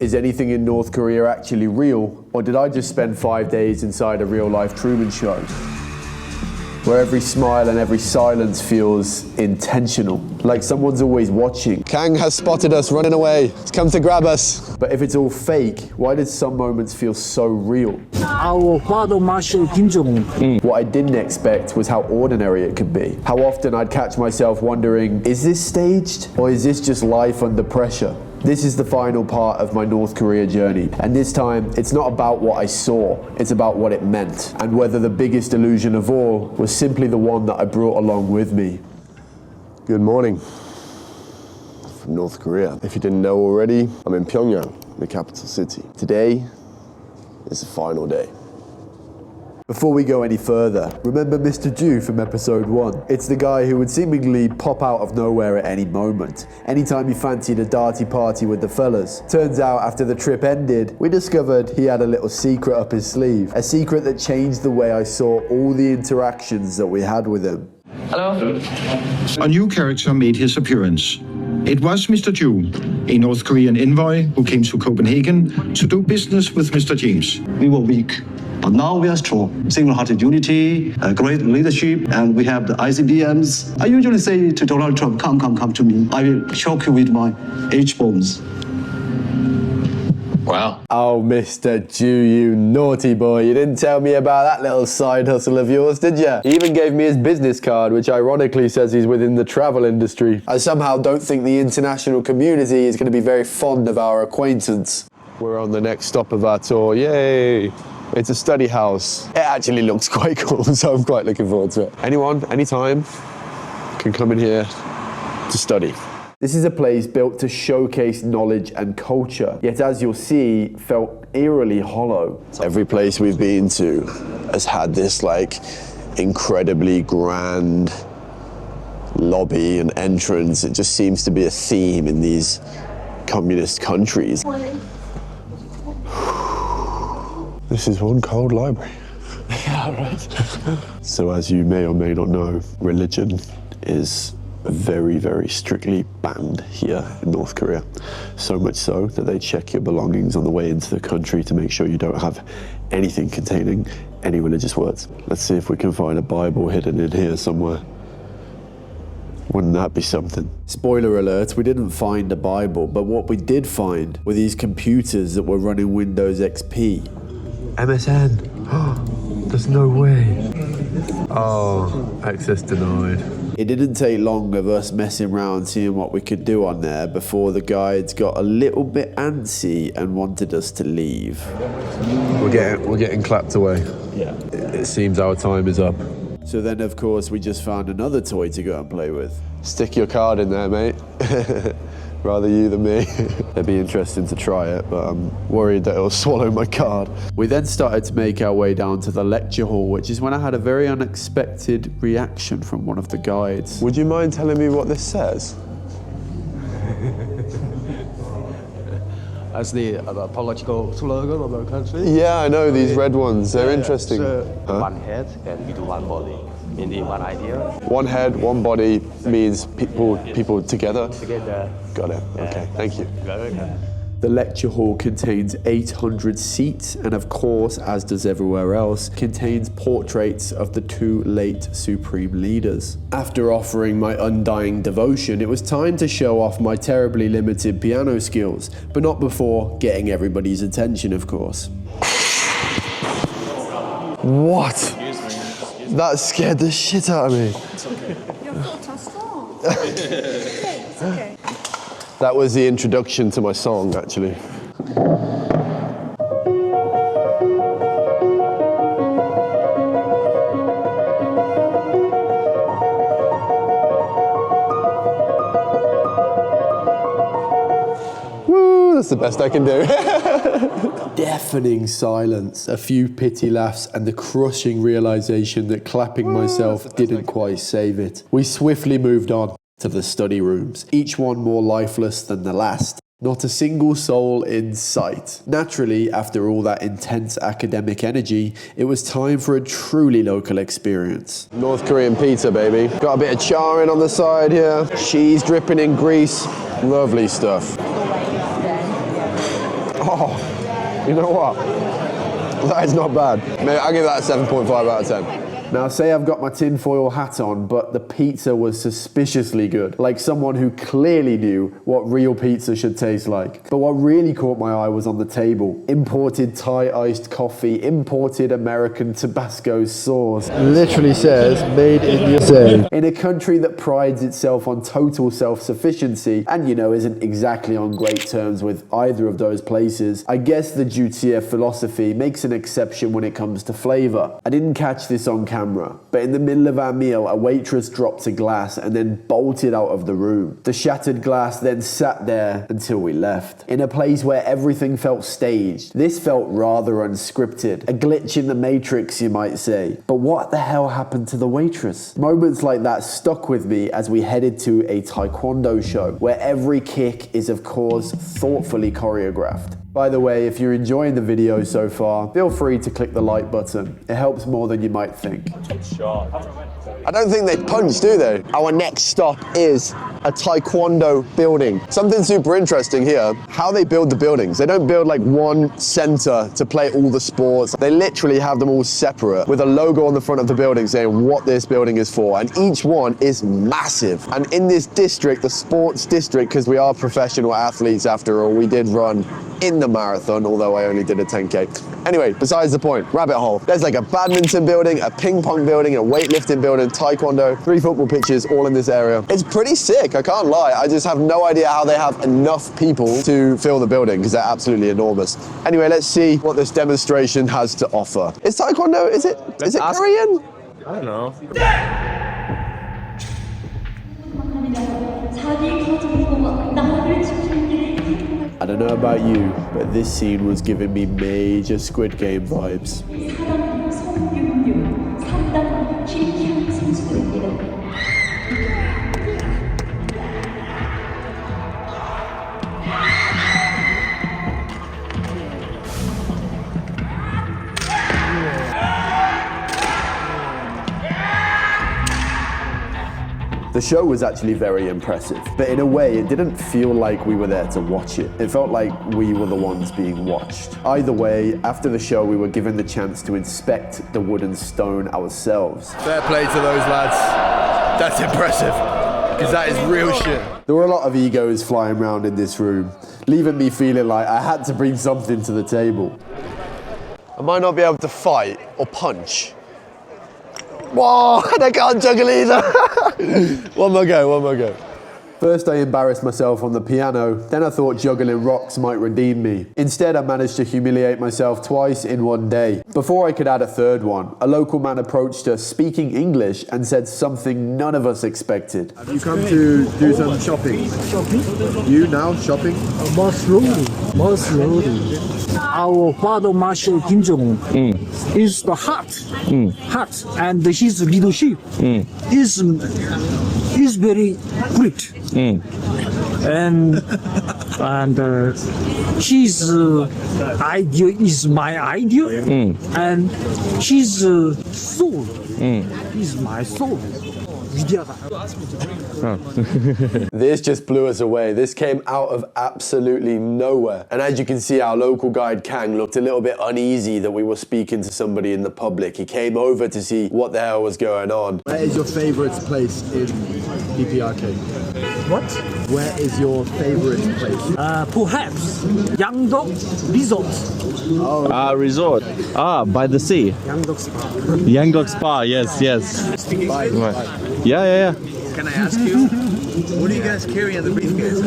Is anything in North Korea actually real, or did I just spend 5 days inside a real-life Truman Show? Where every smile and every silence feels intentional, like someone's always watching. Kang has spotted us running away. He's come to grab us. But if it's all fake, why did some moments feel so real? Our father, Marshal Kim Jong-un. What I didn't expect was how ordinary it could be. How often I'd catch myself wondering, is this staged, or is this just life under pressure? This is the final part of my North Korea journey, and this time it's not about what I saw, it's about what it meant, and whether the biggest illusion of all was simply the one that I brought along with me. Good morning from North Korea. If you didn't know already, I'm in Pyongyang, the capital city. Today is the final day. Before we go any further, remember Mr. Ju from episode 1? It's the guy who would seemingly pop out of nowhere at any moment, anytime he fancied a darty party with the fellas. Turns out after the trip ended, we discovered he had a little secret up his sleeve, a secret that changed the way I saw all the interactions that we had with him. Hello. A new character made his appearance. It was Mr. Ju, a North Korean envoy who came to Copenhagen to do business with Mr. James. We were weak, but now we are strong. Single-hearted unity, great leadership, and we have the ICBMs. I usually say to Donald Trump, come to me. I will shock you with my H-bombs. Wow. Oh, Mr. Ju, you naughty boy. You didn't tell me about that little side hustle of yours, did you? He even gave me his business card, which ironically says he's within the travel industry. I somehow don't think the international community is going to be very fond of our acquaintance. We're on the next stop of our tour. Yay! It's a study house. It actually looks quite cool, so I'm quite looking forward to it. Anyone, anytime, can come in here to study. This is a place built to showcase knowledge and culture, yet as you'll see, felt eerily hollow. Every place we've been to has had this incredibly grand lobby and entrance. It just seems to be a theme in these communist countries. This is one cold library. Yeah, right. So as you may or may not know, religion is very, very strictly banned here in North Korea. So much so that they check your belongings on the way into the country to make sure you don't have anything containing any religious words. Let's see if we can find a Bible hidden in here somewhere. Wouldn't that be something? Spoiler alert, we didn't find a Bible, but what we did find were these computers that were running Windows XP. MSN. There's no way. Oh, access denied. It didn't take long of us messing around seeing what we could do on there before the guides got a little bit antsy and wanted us to leave. We're getting clapped away. Yeah. It seems our time is up. So then of course we just found another toy to go and play with. Stick your card in there, mate. Rather you than me. It'd be interesting to try it, but I'm worried that it'll swallow my card. We then started to make our way down to the lecture hall, which is when I had a very unexpected reaction from one of the guides. Would you mind telling me what this says? As the political slogan of our country. Yeah, I know these red ones. They're interesting. So, One head and with one body, meaning one idea. One head, one body means people together. Together. Got it. Okay, thank you. The lecture hall contains 800 seats and of course, as does everywhere else, contains portraits of the two late supreme leaders. After offering my undying devotion, it was time to show off my terribly limited piano skills, but not before getting everybody's attention, of course. What? That scared the shit out of me. It's okay. Your foot are strong. It's okay. That was the introduction to my song, actually. Woo, that's the best I can do. Deafening silence, a few pity laughs, and the crushing realization that clapping myself didn't quite save it. We swiftly moved on to the study rooms, each one more lifeless than the last. Not a single soul in sight. Naturally, after all that intense academic energy, it was time for a truly local experience. North Korean pizza, baby. Got a bit of charring on the side here. Cheese dripping in grease. Lovely stuff. Oh, you know what? That is not bad. Maybe I'll give that a 7.5 out of 10. Now, say I've got my tinfoil hat on, but the pizza was suspiciously good, like someone who clearly knew what real pizza should taste like. But what really caught my eye was on the table. Imported Thai iced coffee, imported American Tabasco sauce. Literally says, made in USA. In a country that prides itself on total self-sufficiency, and you know, isn't exactly on great terms with either of those places, I guess the Jutia philosophy makes an exception when it comes to flavor. I didn't catch this on camera, but in the middle of our meal, a waitress dropped a glass and then bolted out of the room. The shattered glass then sat there until we left. In a place where everything felt staged, this felt rather unscripted. A glitch in the matrix, you might say. But what the hell happened to the waitress? Moments like that stuck with me as we headed to a Taekwondo show, where every kick is of course thoughtfully choreographed. By the way, if you're enjoying the video so far, feel free to click the like button. It helps more than you might think. I don't think they punch, do they? Our next stop is a Taekwondo building. Something super interesting here, how they build the buildings. They don't build like one center to play all the sports. They literally have them all separate with a logo on the front of the building saying what this building is for. And each one is massive. And in this district, the sports district, because we are professional athletes after all, we did run in the marathon, although I only did a 10K. Anyway, besides the point, rabbit hole. There's like a badminton building, a ping pong building, a weightlifting building, Taekwondo, 3 football pitches, all in this area. It's pretty sick, I can't lie. I just have no idea how they have enough people to fill the building, because they're absolutely enormous. Anyway, let's see what this demonstration has to offer. Is Taekwondo, is it Korean? I don't know. I don't know about you, but this scene was giving me major Squid Game vibes. The show was actually very impressive, but in a way it didn't feel like we were there to watch it. It felt like we were the ones being watched. Either way, after the show we were given the chance to inspect the wood and stone ourselves. Fair play to those lads. That's impressive, because that is real shit. There were a lot of egos flying around in this room, leaving me feeling like I had to bring something to the table. I might not be able to fight or punch. Whoa, and I can't juggle either. One more go. First I embarrassed myself on the piano, then I thought juggling rocks might redeem me. Instead I managed to humiliate myself twice in one day. Before I could add a third one, a local man approached us speaking English and said something none of us expected. Have you come to do some shopping? Shopping? You now shopping? More slowly. Our father Marshal Kim Jong-un is the heart, and his leadership is very great. And his idea is my idea, and his soul is my soul. This just blew us away. This came out of absolutely nowhere. And as you can see, our local guide Kang looked a little bit uneasy that we were speaking to somebody in the public. He came over to see what the hell was going on. Where is your favorite place in PPRK? What? Where is your favorite place? Perhaps Yangdok Resort. Resort. By the sea. Yangdok Spa. Yangdok Spa, yes. Yeah. Can I ask you? What do you guys carry in the briefcase?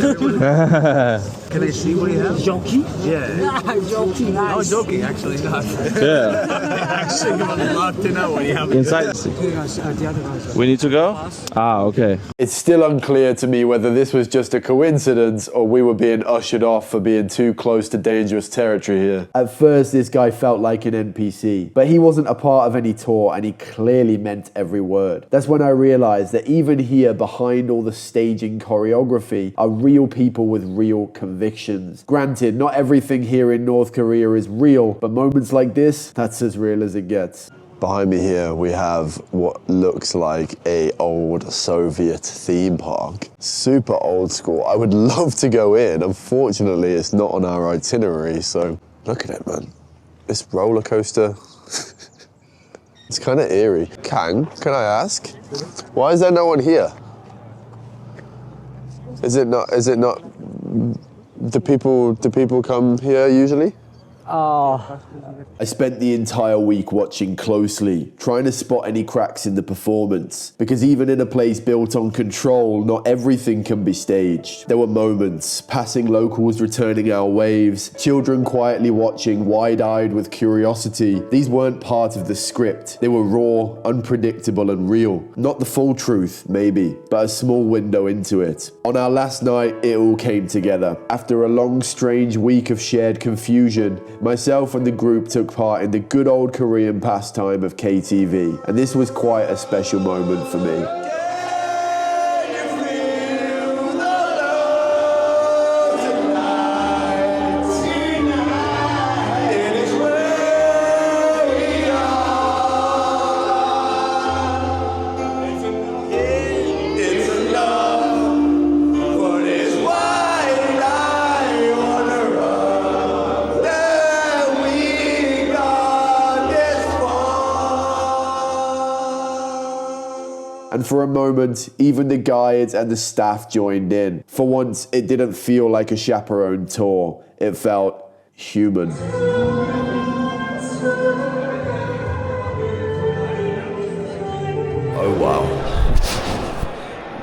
Can I see what you have? Joking? Yeah. Joking. I was joking, actually not. Yeah. Actually, I would love to know what you have. Inside. We need to go? Okay. It's still unclear to me whether this was just a coincidence or we were being ushered off for being too close to dangerous territory here. At first this guy felt like an NPC, but he wasn't a part of any tour and he clearly meant every word. That's when I realized that even here behind all the staging choreography are real people with real convictions. Granted, not everything here in North Korea is real, but moments like this, that's as real as it gets. Behind me here, we have what looks like a old Soviet theme park. Super old school. I would love to go in. Unfortunately, it's not on our itinerary, so look at it, man. This roller coaster. It's kind of eerie. Kang, can I ask? Why is there no one here? Is it not, do people come here usually? I spent the entire week watching closely, trying to spot any cracks in the performance. Because even in a place built on control, not everything can be staged. There were moments, passing locals returning our waves, children quietly watching, wide-eyed with curiosity. These weren't part of the script. They were raw, unpredictable and real. Not the full truth, maybe, but a small window into it. On our last night, it all came together. After a long, strange week of shared confusion, myself and the group took part in the good old Korean pastime of KTV, and this was quite a special moment for me. And for a moment, even the guides and the staff joined in. For once, it didn't feel like a chaperone tour. It felt human. Oh wow.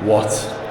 What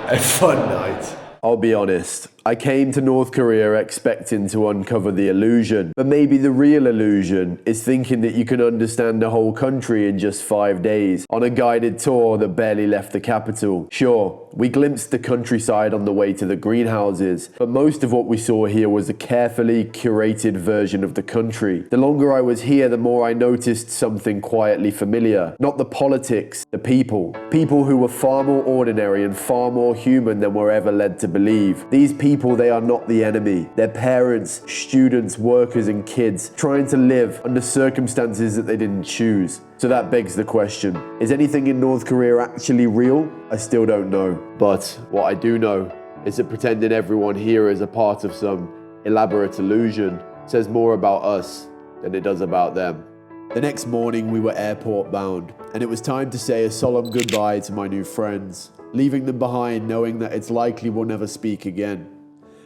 a fun night. I'll be honest, I came to North Korea expecting to uncover the illusion, but maybe the real illusion is thinking that you can understand the whole country in just 5 days on a guided tour that barely left the capital. Sure, we glimpsed the countryside on the way to the greenhouses, but most of what we saw here was a carefully curated version of the country. The longer I was here, the more I noticed something quietly familiar. Not the politics, the people. People who were far more ordinary and far more human than we're ever led to believe. These people, they are not the enemy. They're parents, students, workers and kids trying to live under circumstances that they didn't choose. So that begs the question, is anything in North Korea actually real? I still don't know. But what I do know is that pretending everyone here is a part of some elaborate illusion says more about us than it does about them. The next morning we were airport bound, and it was time to say a solemn goodbye to my new friends, leaving them behind knowing that it's likely we'll never speak again.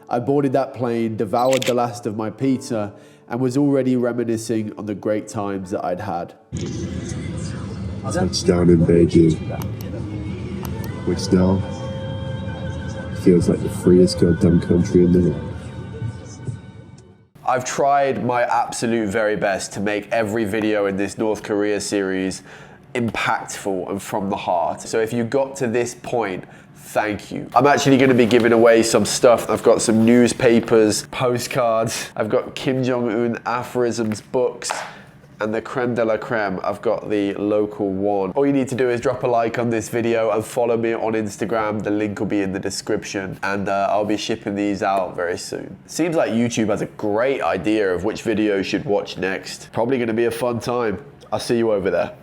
I boarded that plane, devoured the last of my pizza, and was already reminiscing on the great times that I'd had. Touchdown in Beijing, which now feels like the freest goddamn country in the world. I've tried my absolute very best to make every video in this North Korea series impactful and from the heart. So if you got to this point, thank you. I'm actually going to be giving away some stuff. I've got some newspapers, postcards, I've got Kim Jong-un aphorisms books, and the creme de la creme, I've got the local one. All you need to do is drop a like on this video and follow me on Instagram. The link will be in the description, and I'll be shipping these out very soon. Seems like YouTube has a great idea of which video you should watch next. Probably going to be a fun time. I'll see you over there.